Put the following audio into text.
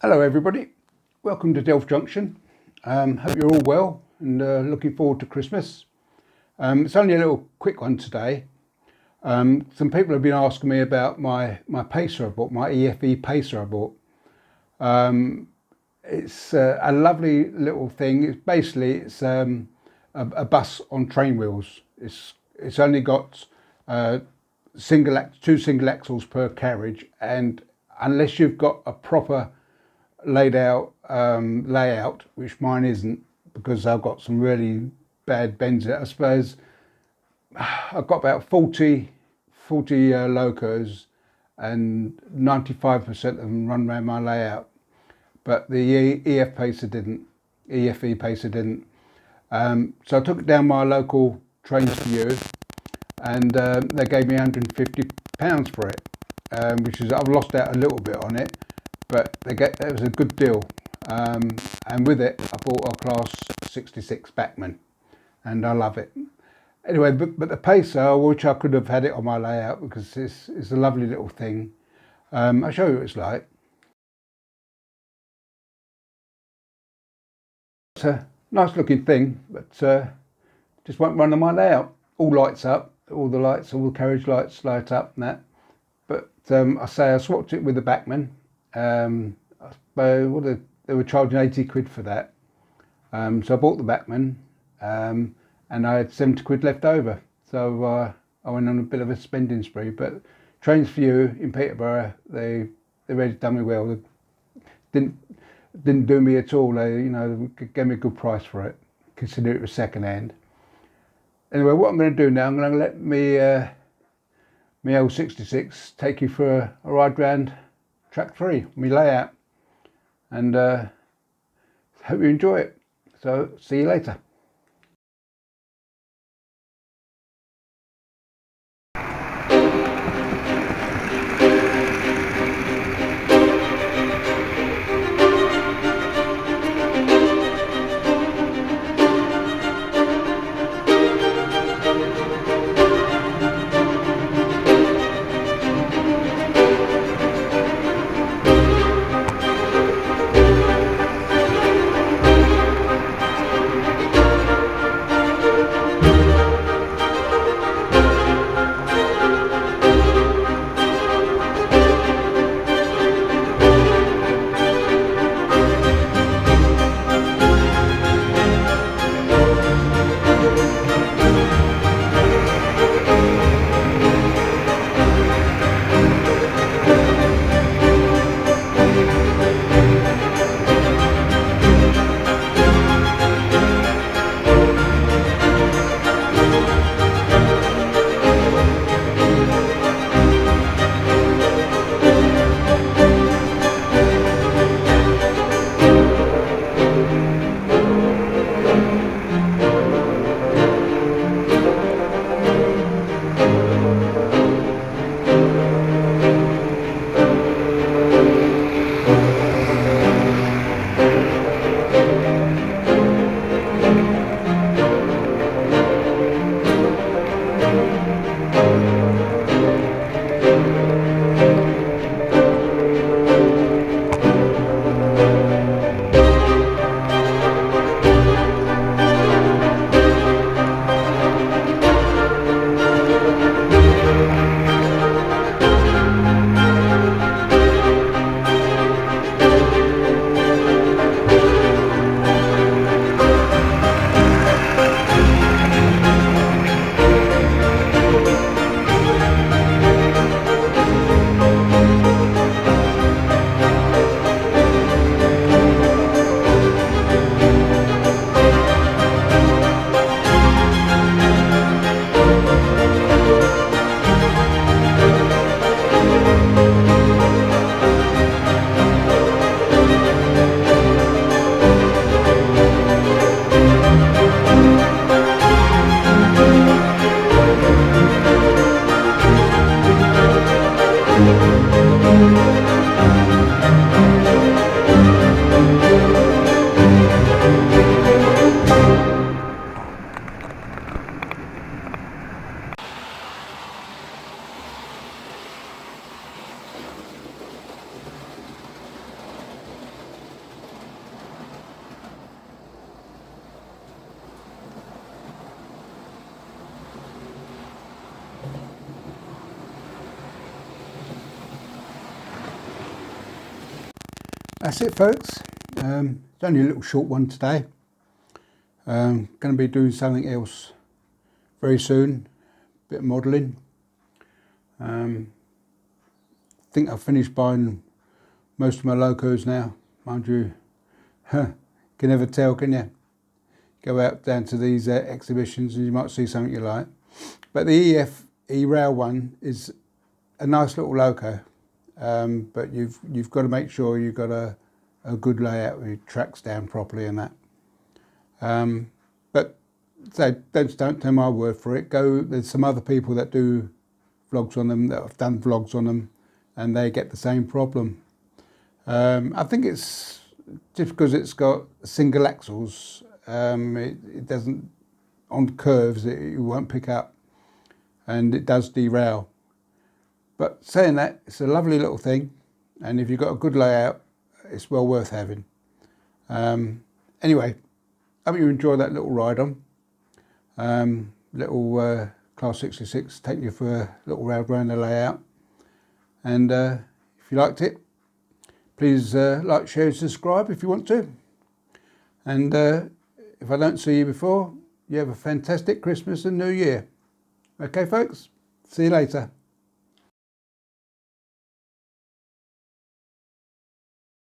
Hello everybody, welcome to Delft Junction. Hope you're all well and looking forward to Christmas. It's only a little quick one today. Some people have been asking me about my pacer I bought, my EFE pacer I bought. It's a lovely little thing. It's a bus on train wheels. It's only got two single axles per carriage, and unless you've got a proper laid out layout, which mine isn't, because I've got some really bad bends in it. I suppose I've got about 40 locos, and 95% of them run around my layout, but the EFE pacer didn't. So I took it down my local Trains for You, and they gave me £150 for it, which is, I've lost out a little bit on it, but it was a good deal. And with it, I bought a Class 66 Bachmann, and I love it. Anyway, but the pacer, which I could have had it on my layout, because it's a lovely little thing. I'll show you what it's like. It's a nice looking thing, but just won't run on my layout. All lights up, all the carriage lights light up and that. But I swapped it with the Bachmann. They were charging 80 quid for that. So I bought the Bachmann, and I had 70 quid left over. So I went on a bit of a spending spree. But Trains for You in Peterborough, they really done me well. They didn't do me at all. They gave me a good price for it, considering it was second hand. Anyway, what I'm going to do now, I'm going to let me old 66 take you for a ride round track 3, my layout, and hope you enjoy it. So see you later. That's it, folks. It's only a little short one today. Going to be doing something else very soon. Bit of modelling. I think I've finished buying most of my locos now. Mind you, can never tell, can you? Go out down to these exhibitions and you might see something you like. But the EF E-Rail one is a nice little loco, but you've got to make sure you've got a good layout with your tracks down properly and that. But so don't take my word for it. There's some other people that do vlogs on them, that have done vlogs on them, and they get the same problem. I think it's just because it's got single axles. It doesn't, on curves it won't pick up, and it does derail. But saying that, it's a lovely little thing, and if you've got a good layout, it's well worth having. Anyway, I hope you enjoy that little ride on. Little Class 66, take you for a little round around the layout. And if you liked it, please like, share and subscribe if you want to. And if I don't see you before, you have a fantastic Christmas and New Year. Okay, folks, see you later.